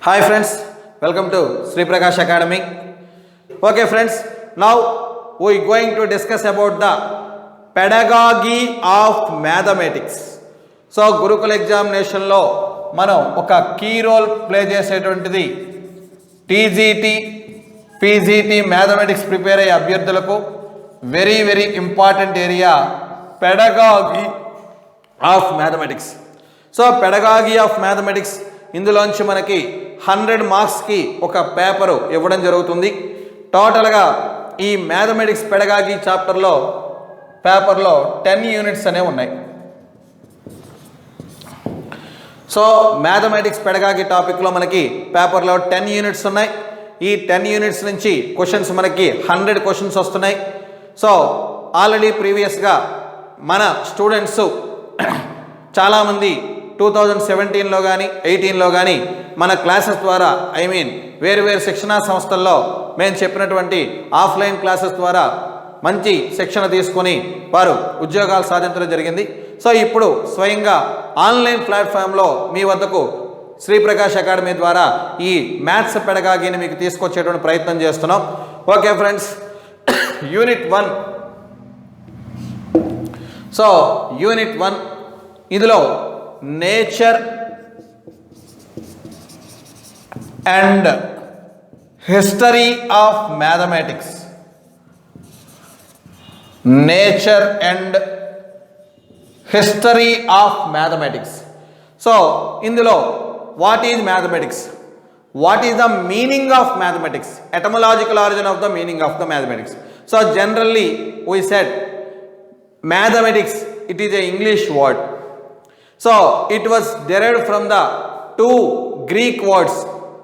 Hi friends, welcome to Sri Prakash Academy. Okay friends, now we are going to discuss about the pedagogy of mathematics. So Gurukula examination lo మనం ఒక key role play చేసేటువంటిది TGT PGT mathematics prepare అయ్యే అభ్యర్థులకు very very important area pedagogy of mathematics. So pedagogy of mathematics ఇందులోంచి మనకి 100 మార్క్స్కి ఒక paper ఇవ్వడం జరుగుతుంది. టోటల్గా ఈ మ్యాథమెటిక్స్ పెడగాగీ చాప్టర్లో పేపర్లో 10 యూనిట్స్ అనేవి ఉన్నాయి. సో మ్యాథమెటిక్స్ పెడగాగీ టాపిక్లో మనకి పేపర్లో 10 యూనిట్స్ ఉన్నాయి. ఈ 10 యూనిట్స్ నుంచి క్వశ్చన్స్ మనకి 100 క్వశ్చన్స్ వస్తున్నాయి. సో ఆల్రెడీ ప్రీవియస్గా మన స్టూడెంట్స్ చాలామంది 2017లో కానీ 18లో కానీ మన క్లాసెస్ ద్వారా వేరు వేరు శిక్షణా సంస్థల్లో మేము చెప్పినటువంటి ఆఫ్లైన్ క్లాసెస్ ద్వారా మంచి శిక్షణ తీసుకొని వారు ఉద్యోగాలు సాధించడం జరిగింది. సో ఇప్పుడు స్వయంగా ఆన్లైన్ ప్లాట్ఫామ్లో మీ వద్దకు శ్రీ ప్రకాష్ అకాడమీ ద్వారా ఈ మ్యాథ్స్ పెడగాగీని మీకు తీసుకొచ్చేటువంటి ప్రయత్నం చేస్తున్నాం. Okay friends, unit 1. So unit 1 ఇందులో nature and history of mathematics, nature and history of mathematics. So ఇందులో what is mathematics, what is the meaning of mathematics, etymological origin of the meaning of the mathematics. So generally we said mathematics, it is a English word. So it was derived from the two Greek words.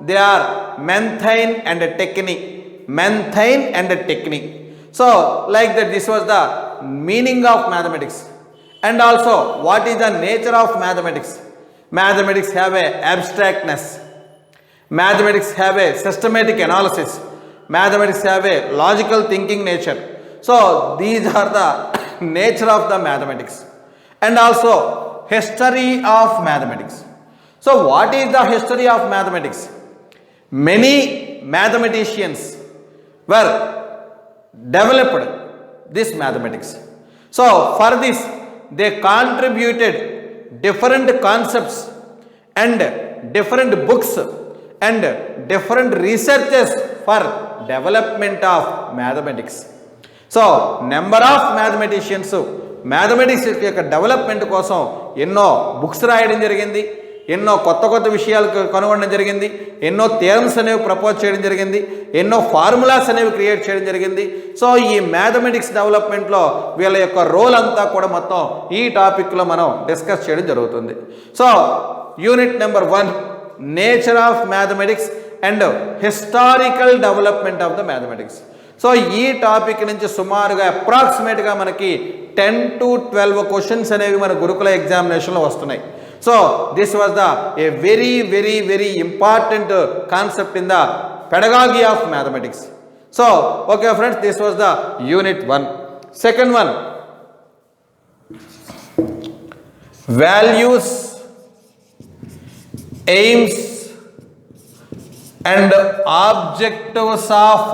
They are menthine and technique. Menthine and technique. So like that, this was the meaning of mathematics. And also, what is the nature of mathematics? Mathematics have a abstractness. Mathematics have a systematic analysis. Mathematics have a logical thinking nature. So these are the nature of the mathematics. And also history of mathematics. So what is the history of mathematics? Many mathematicians were developed this mathematics. So for this they contributed different concepts and different books and different researches for development of mathematics. So number of mathematicians mathematics యొక్క development కోసం ఎన్నో books రాయడం జరిగింది, ఎన్నో కొత్త కొత్త విషయాలు కనుగొనడం జరిగింది, ఎన్నో థియరమ్స్ అనేవి ప్రపోజ్ చేయడం జరిగింది, ఎన్నో ఫార్ములాస్ అనేవి క్రియేట్ చేయడం జరిగింది. సో ఈ మ్యాథమెటిక్స్ డెవలప్మెంట్లో వీళ్ళ యొక్క రోల్ అంతా కూడా మొత్తం ఈ టాపిక్లో మనం డిస్కస్ చేయడం జరుగుతుంది. So unit number 1, nature of mathematics and historical development of the mathematics. So ఈ టాపిక్ నుంచి సుమారుగా అప్రాక్సిమేట్గా మనకి 10 to 12 క్వశ్చన్స్ అనేవి మన గురుకుల ఎగ్జామినేషన్లో వస్తున్నాయి. So this was the a very very very important concept in the pedagogy of mathematics. So okay friends, this was the unit 1. Second one, values, aims and objectives of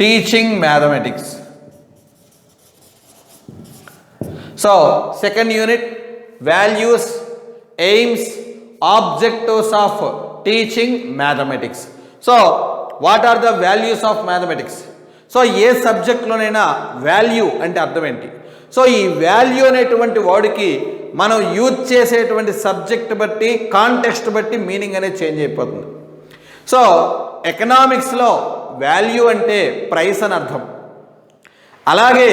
teaching mathematics. So second unit, values, aims, objectives of teaching mathematics. So what are the values of mathematics? So ఏ సబ్జెక్ట్లోనైనా value అంటే అర్థం ఏంటి? So ఈ value అనేటువంటి వర్డ్కి మనం use చేసేటువంటి subject బట్టి, కాంటెక్స్ట్ బట్టి మీనింగ్ అనేది చేంజ్ అయిపోతుంది. సో ఎకనామిక్స్లో వాల్యూ అంటే ప్రైస్ అని అర్థం. అలాగే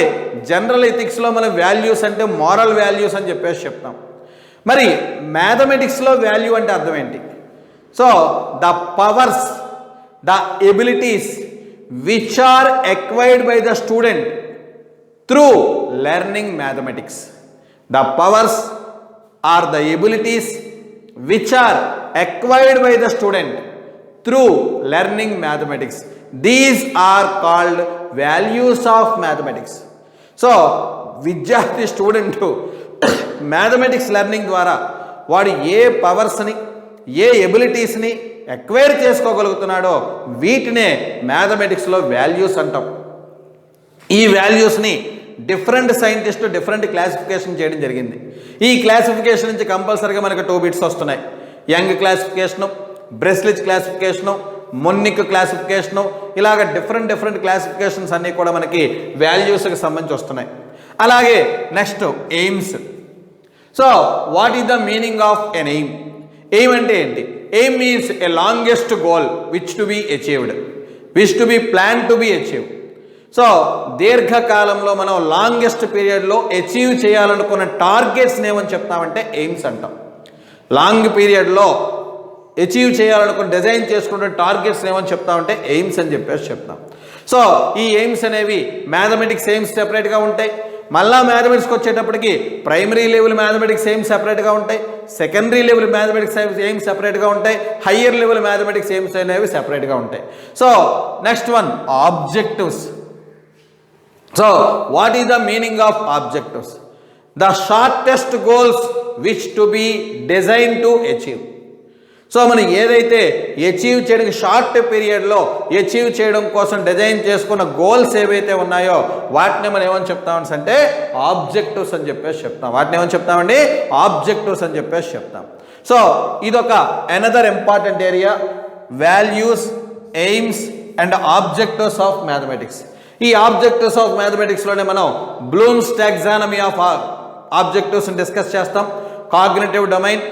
జనరల్ ఎథిక్స్లో మనం వాల్యూస్ అంటే మారల్ వాల్యూస్ అని చెప్పేసి చెప్తాం. మరి మ్యాథమెటిక్స్లో వాల్యూ అంటే అర్థం ఏంటి? So the powers, the abilities which are acquired by the student through learning mathematics. The powers are the abilities which are acquired by the student through learning mathematics. These are called values of mathematics. So విద్యార్థి student mathematics learning ద్వారా వాడు ఏ పవర్స్ని, ఏ ఎబిలిటీస్ని acquire చేసుకోగలుగుతున్నాడో వీటినే మ్యాథమెటిక్స్లో values అంటాం. ఈ వాల్యూస్ని different scientist different classification చేయడం జరిగింది. ఈ క్లాసిఫికేషన్ నుంచి కంపల్సరీగా మనకు 2 బిట్స్ వస్తున్నాయి. యంగ్ క్లాసిఫికేషను, బ్రెస్లిచ్ క్లాసిఫికేషను, మొన్నిక్ క్లాసిఫికేషను, ఇలాగ డిఫరెంట్ క్లాసిఫికేషన్స్ అన్నీ కూడా మనకి వాల్యూస్కి సంబంధించి వస్తున్నాయి. అలాగే next aims. So what is the meaning of an aim? Aim అంటే ఏంటి? Aim means a longest goal which to be achieved, which to be plan to be achieved. So దీర్ఘకాలంలో మనం లాంగెస్ట్ పీరియడ్లో అచీవ్ చేయాలనుకున్న టార్గెట్స్ని ఏమని చెప్తామంటే ఎయిమ్స్ అంటాం. Long పీరియడ్లో అచీవ్ చేయాలనుకున్న డిజైన్ చేసుకున్న టార్గెట్స్ ఏమని చెప్తామంటే ఎయిమ్స్ అని చెప్పేసి చెప్తాం. సో ఈ ఎయిమ్స్ అనేవి మ్యాథమెటిక్స్ ఎయిమ్స్ సెపరేట్గా ఉంటాయి. మళ్ళా మ్యాథమెటిక్స్కి వచ్చేటప్పటికి ప్రైమరీ లెవెల్ మ్యాథమెటిక్స్ ఎయిమ్స్ సెపరేట్గా ఉంటాయి, సెకండరీ లెవెల్ మ్యాథమెటిక్స్ ఎయిమ్స్ సెపరేట్గా ఉంటాయి, హయ్యర్ లెవెల్ మ్యాథమెటిక్స్ ఎయిమ్స్ అనేవి సెపరేట్గా ఉంటాయి. So next one objectives. So what is the meaning of objectives? The shortest goals which to be designed to achieve. So మనం ఏదైతే achieve చేయడానికి షార్ట్ పీరియడ్లో achieve చేయడం కోసం డిజైన్ చేసుకున్న గోల్స్ ఏవైతే ఉన్నాయో వాటిని మనం ఏమని చెప్తామని అంటే ఆబ్జెక్టివ్స్ అని చెప్పేసి చెప్తాం. వాటిని ఏమని చెప్తామండి? ఆబ్జెక్టివ్స్ అని చెప్పేసి చెప్తాం. సో ఇదొక another important area, values, aims and objectives of mathematics. ఈ ఆబ్జెక్టివ్స్ ఆఫ్ మ్యాథమెటిక్స్లోనే మనం బ్లూమ్స్ టాక్సానమీ ఆఫ్ ఆబ్జెక్టివ్స్ని డిస్కస్ చేస్తాం. Cognitive domain,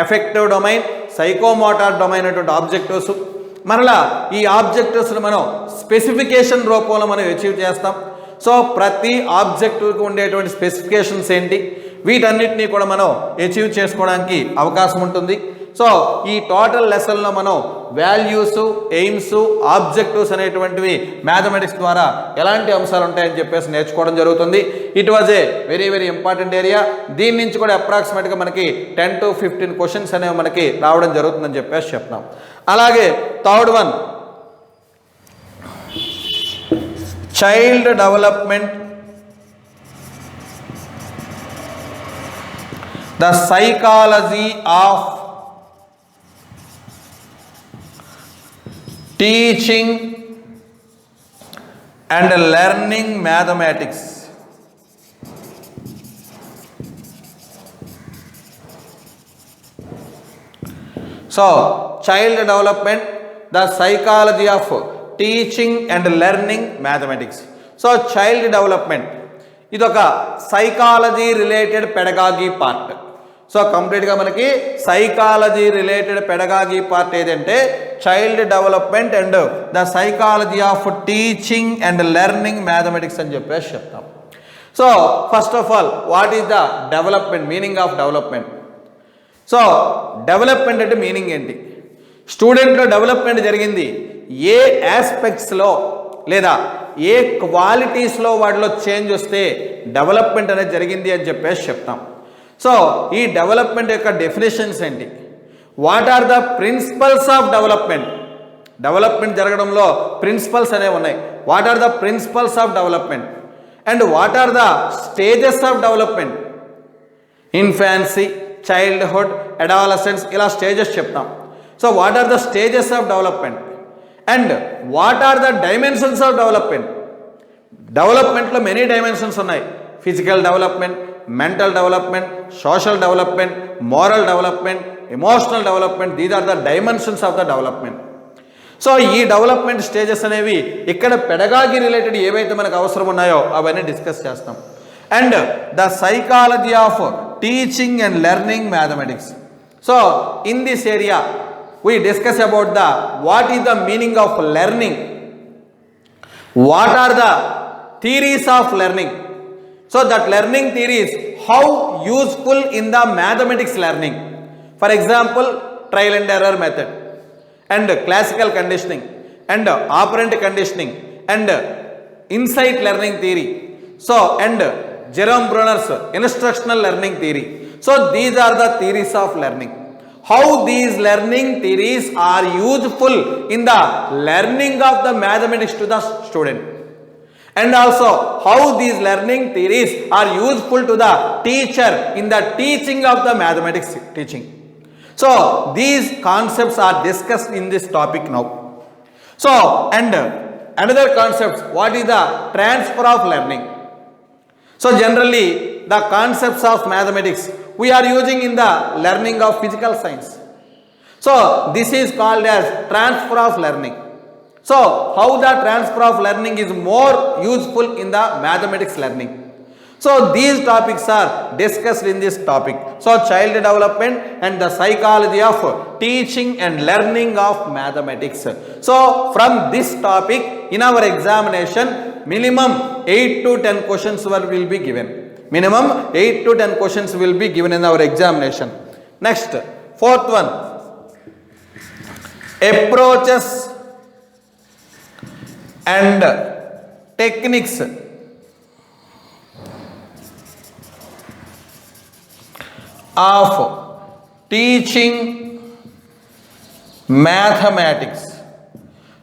effective domain, psychomotor domain అనేటువంటి ఆబ్జెక్టివ్స్. మరలా ఈ ఆబ్జెక్టివ్స్ని మనం స్పెసిఫికేషన్ రూపంలో మనం అచీవ్ చేస్తాం. సో ప్రతి ఆబ్జెక్టివ్కి ఉండేటువంటి స్పెసిఫికేషన్స్ ఏంటి, వీటన్నిటినీ కూడా మనం అచీవ్ చేసుకోవడానికి అవకాశం ఉంటుంది. సో ఈ టోటల్ లెసన్లో మనం వాల్యూస్, ఎయిమ్స్, ఆబ్జెక్టివ్స్ అనేటువంటివి మ్యాథమెటిక్స్ ద్వారా ఎలాంటి అంశాలు ఉంటాయని చెప్పేసి నేర్చుకోవడం జరుగుతుంది. It was a very important area. దీని నుంచి కూడా అప్రాక్సిమేట్గా మనకి 10 to 15 క్వశ్చన్స్ అనేవి మనకి రావడం జరుగుతుందని చెప్పేసి చెప్తాం. అలాగే third one, child development, the psychology of teaching and learning mathematics. So child development, the psychology of teaching and learning mathematics. So child development idoka psychology related pedagogy part. So కంప్లీట్గా మనకి psychology related పెడగాగీ part ఏదంటే child development and the psychology of teaching and learning mathematics అని చెప్పేసి చెప్తాం. So first of all what is the development, meaning of development. So development అంటే meaning ఏంటి? స్టూడెంట్లో development జరిగింది ఏ ఆస్పెక్ట్స్లో లేదా ఏ క్వాలిటీస్లో వాటిలో చేంజ్ వస్తే డెవలప్మెంట్ అనేది జరిగింది అని చెప్పేసి చెప్తాం. సో ఈ డెవలప్మెంట్ యొక్క డెఫినేషన్స్ ఏంటి? What are the principles of development? Development జరగడంలో ప్రిన్సిపల్స్ అనేవి ఉన్నాయి. What are the principles of development and what are the stages of development? Infancy, childhood, adolescence, ఇలా స్టేజెస్ చెప్తాం. So what are the stages of development and what are the dimensions of development? డెవలప్మెంట్లో many dimensions ఉన్నాయి. Physical development, mental development, social development, moral development, emotional development, these are the dimensions of the development. So ఈ development stages అనేవి ఇక్కడ pedagogy related ఏవైతే మనకు అవసరం ఉన్నాయో అవన్నీ డిస్కస్ చేస్తాం. And the psychology of teaching and learning mathematics. So in this area we discuss about the what is the meaning of learning, what are the theories of learning. So that learning theory is how useful in the mathematics learning. For example, trial and error method and classical conditioning and operant conditioning and insight learning theory. So and Jerome Bruner's instructional learning theory. So these are the theories of learning. How these learning theories are useful in the learning of the mathematics to the student. And also how these learning theories are useful to the teacher in the teaching of the mathematics teaching. So these concepts are discussed in this topic now. So, and another concept, what is the transfer of learning? So generally the concepts of mathematics we are using in the learning of physical science. So this is called as transfer of learning. So how the transfer of learning is more useful in the mathematics learning. So these topics are discussed in this topic. So child development and the psychology of teaching and learning of mathematics. So from this topic in our examination minimum 8 to 10 questions will be given. Minimum 8 to 10 questions will be given in our examination. Next, fourth one, approaches and techniques of teaching mathematics.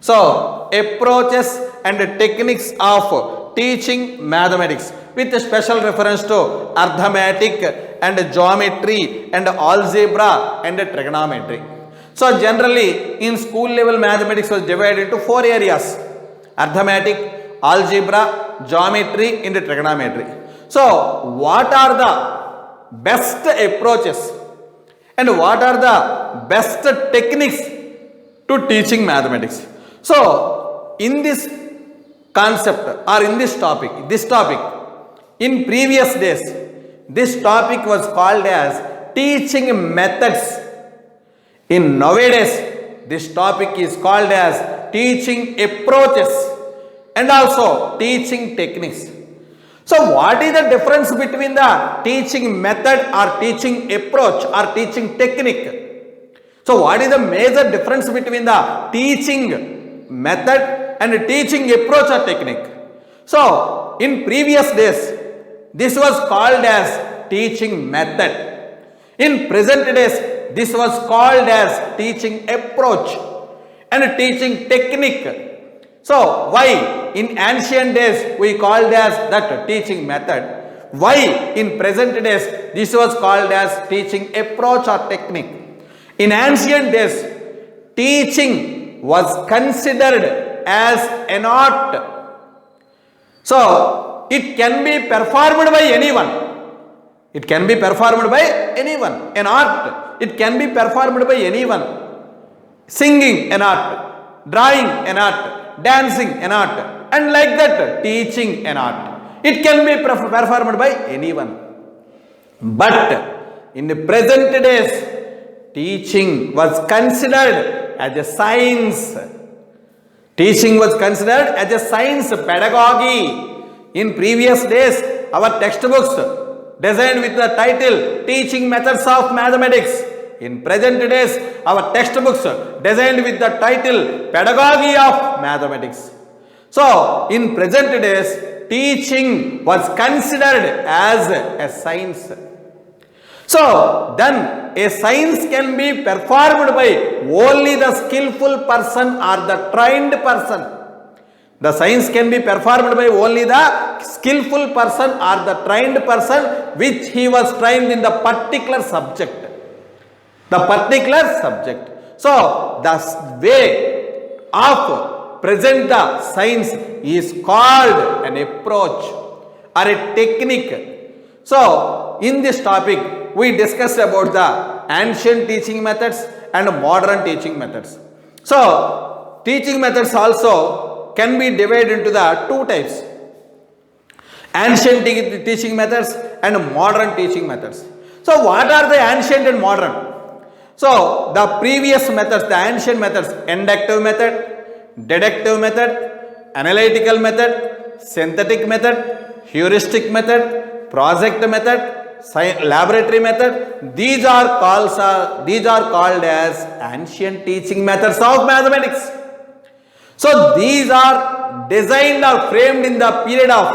So approaches and techniques of teaching mathematics with special reference to arithmetic and geometry and algebra and trigonometry. So generally in school level mathematics was divided into 4 areas: arithmetic, algebra, geometry and trigonometry. So what are the best approaches and what are the best techniques to teaching mathematics? So in this concept or in this topic, in previous days this topic was called as teaching methods. In nowadays this topic is called as teaching approaches and also teaching techniques. So what is the difference between the teaching method or teaching approach or teaching technique? So what is the major difference between the teaching method and teaching approach or technique? So in previous days this was called as teaching method. In present days this was called as teaching approach and teaching technique. So why in ancient days we called as that teaching method? Why in present days this was called as teaching approach or technique? In ancient days teaching was considered as an art. So it can be performed by anyone. It can be performed by anyone. An art. It can be performed by anyone. Singing an art, drawing an art, dancing an art, and like that teaching an art. It can be performed by anyone. But in the present days teaching was considered as a science. Teaching was considered as a science, pedagogy. In previous days our textbooks designed with the title Teaching Methods of Mathematics. In present days our textbooks designed with the title Pedagogy of Mathematics. So in present days teaching was considered as a science. So then a science can be performed by only the skillful person or the trained person. The science can be performed by only the skillful person or the trained person which he was trained in the particular subject. The particular subject. So the way of present the science is called an approach or a technique. So in this topic we discussed about the ancient teaching methods and modern teaching methods. So teaching methods also can be divided into the 2 types: ancient teaching methods and modern teaching methods. So what are the ancient and modern? So the previous methods, the ancient methods: inductive method, deductive method, analytical method, synthetic method, heuristic method, project method, laboratory method. These are called as ancient teaching methods of mathematics. So these are designed or framed in the period of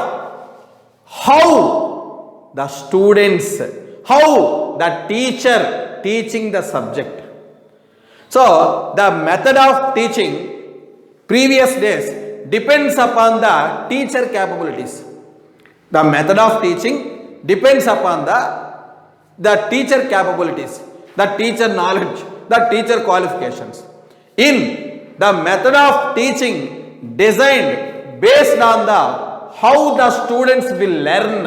how the students, how the teacher teaching the subject. So the method of teaching previous days depends upon the teacher capabilities. The method of teaching depends upon the teacher capabilities. the teacher knowledge, the teacher qualifications. In the method of teaching designed based on the how the students will learn,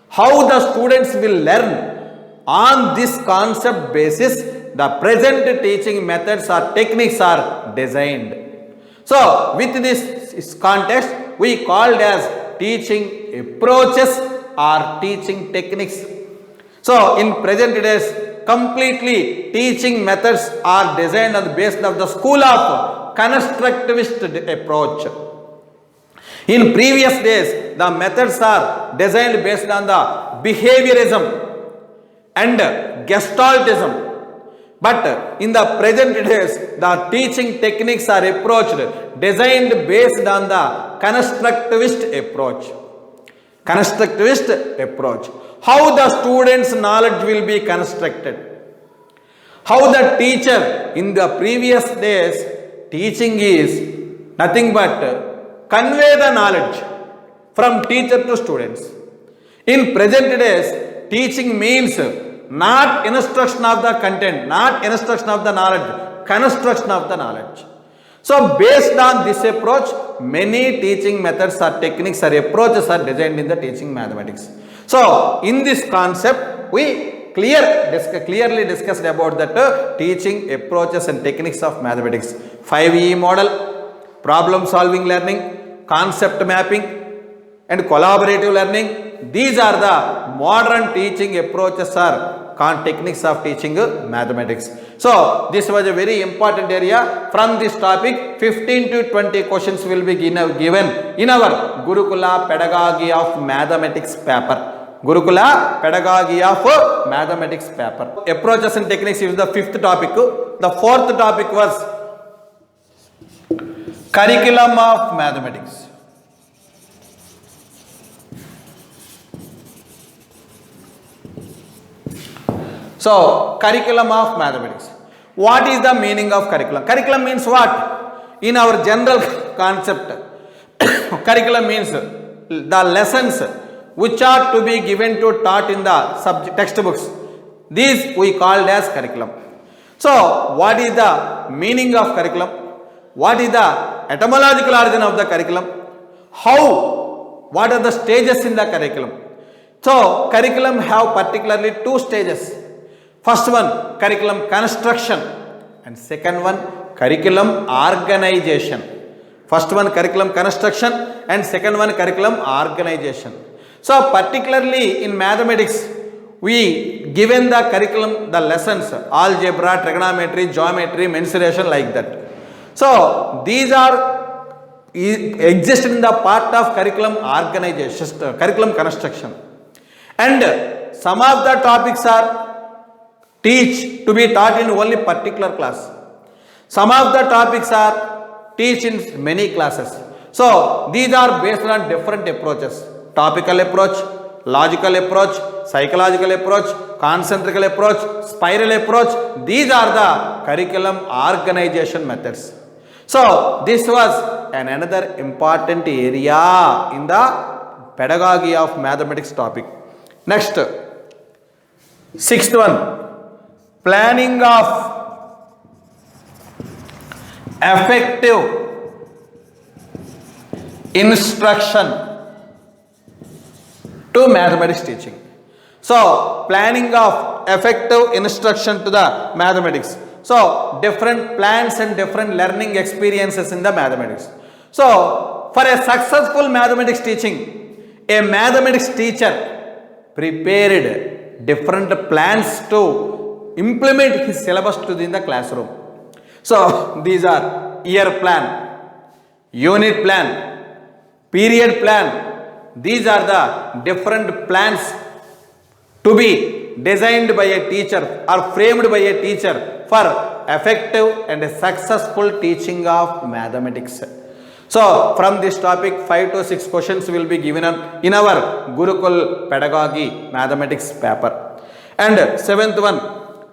how the students will learn. On this concept basis, the present teaching methods or techniques are designed. So with this context, we called as teaching approaches or teaching techniques. So in present days, completely teaching methods are designed on the basis of the school of constructivist approach. In previous days, the methods are designed based on the behaviorism and gestaltism. But in the present days, the teaching techniques are approached, designed based on the constructivist approach. Constructivist approach. How the students' knowledge will be constructed. How the teacher, in the previous days, teaching is nothing but convey the knowledge from teacher to students. In present days, teaching means not instruction of the content, not instruction of the knowledge, construction of the knowledge. So based on this approach, many teaching methods or techniques or approaches are designed in the teaching mathematics. So in this concept, we clearly discussed about that teaching approaches and techniques of mathematics. 5E model, problem solving learning, concept mapping and collaborative learning. These are the modern teaching approaches or techniques of teaching mathematics. So this was a very important area. From this topic, 15 to 20 questions will be given in our Gurukula Pedagogy of Mathematics paper. Gurukula Pedagogy of Mathematics paper. Approaches and techniques is the 5th topic. The 4th topic was curriculum of mathematics. So, curriculum of mathematics. What is the meaning of curriculum? Curriculum means what? In our general concept, curriculum means the lessons which are to be given to taught in the textbooks. These we called as curriculum. So, what is the meaning of curriculum? What is the etymological origin of the curriculum? How? What are the stages in the curriculum? So, curriculum have particularly 2 stages. First one, curriculum construction, and second one, curriculum organization. First one, curriculum construction, and second one, curriculum organization. So particularly in mathematics, we given the curriculum, the lessons, algebra, trigonometry, geometry, mensuration, like that. So these are exist in the part of curriculum organization, curriculum construction, and some of the topics are to be taught in only particular class. Some of the topics are teach in many classes. So these are based on different approaches: topical approach, logical approach, psychological approach, concentrical approach, spiral approach. These are the curriculum organization methods. So this was another important area in the pedagogy of mathematics topic. Next, 6th one, planning of effective instruction to mathematics teaching. So planning of effective instruction to the mathematics. So different plans and different learning experiences in the mathematics. So for a successful mathematics teaching, a mathematics teacher prepared different plans to implement his syllabus in the classroom. So these are year plan, unit plan, period plan. These are the different plans to be designed by a teacher or framed by a teacher for effective and successful teaching of mathematics. So from this topic, 5 to 6 questions will be given in our Gurukula Pedagogy Mathematics paper. And 7th one,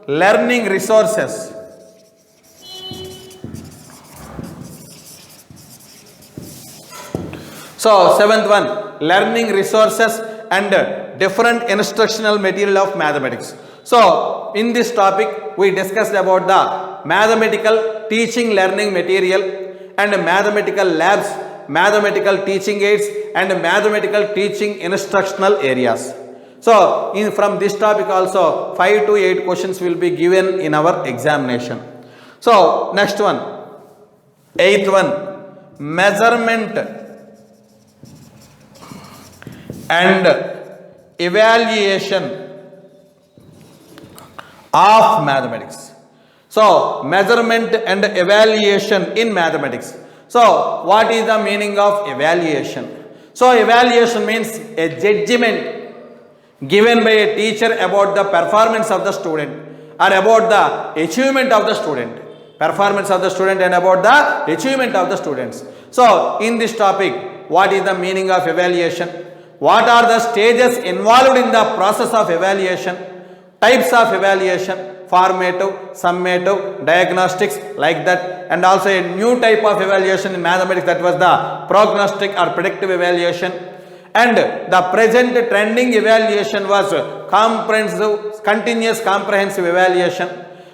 learning resources. So 7th one, learning resources and different instructional material of mathematics. So in this topic we discussed about the mathematical teaching learning material and mathematical labs, mathematical teaching aids and mathematical teaching instructional areas. So from this topic also 5 to 8 questions will be given in our examination. So next one, 8th one, measurement and evaluation of mathematics. So measurement and evaluation in mathematics. So what is the meaning of evaluation? So evaluation means a judgment given by a teacher about the performance of the student or about the achievement of the student. Performance of the student and about the achievement of the students. So in this topic, what is the meaning of evaluation? What are the stages involved in the process of evaluation? Types of evaluation, formative, summative, diagnostics, like that, and also a new type of evaluation in mathematics, that was the prognostic or predictive evaluation. And the present trending evaluation was comprehensive, continuous comprehensive evaluation.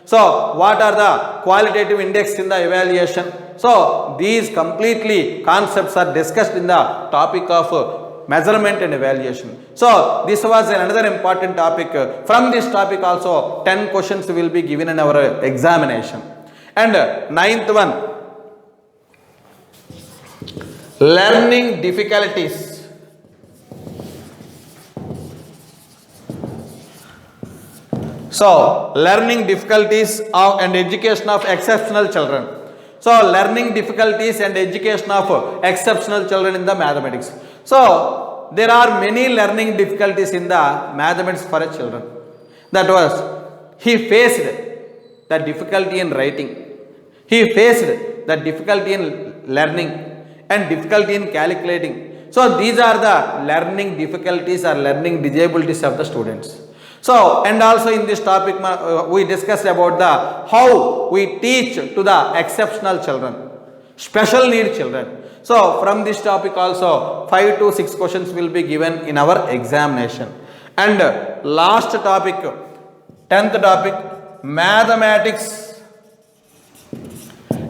So what are the qualitative index in the evaluation? So these completely concepts are discussed in the topic of measurement and evaluation. So this was another important topic. From this topic also 10 questions will be given in our examination. And 9th one, learning difficulties. So learning difficulties and education of exceptional children. So learning difficulties and education of exceptional children in the mathematics. So there are many learning difficulties in the mathematics for a children. That was, he faced the difficulty in writing. He faced the difficulty in learning and difficulty in calculating. So these are the learning difficulties or learning disabilities of the students. So, and also in this topic we discussed about the how we teach to the exceptional children, special need children. So from this topic also 5 to 6 questions will be given in our examination. And last topic, 10th topic, mathematics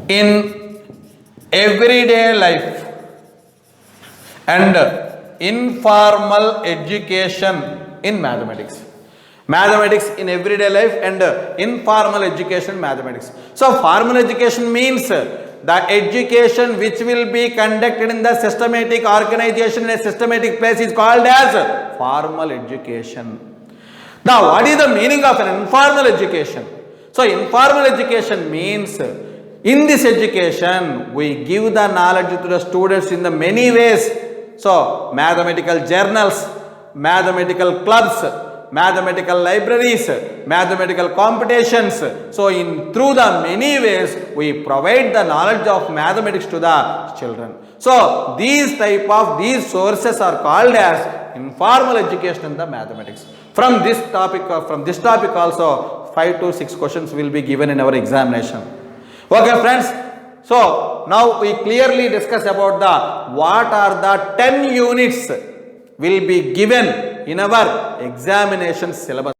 in everyday life and informal education in mathematics. Mathematics in everyday life and informal education mathematics. So formal education means the education which will be conducted in the systematic organization in a systematic place is called as formal education. Now what is the meaning of an informal education? So informal education means in this education we give the knowledge to the students in the many ways. So mathematical journals, mathematical clubs, mathematical libraries, mathematical competitions. So through the many ways we provide the knowledge of mathematics to the children. So these sources are called as informal education in the mathematics. From this topic also 5 to 6 questions will be given in our examination. Okay friends, so now we clearly discuss about the what are the 10 units will be given in our examination syllabus.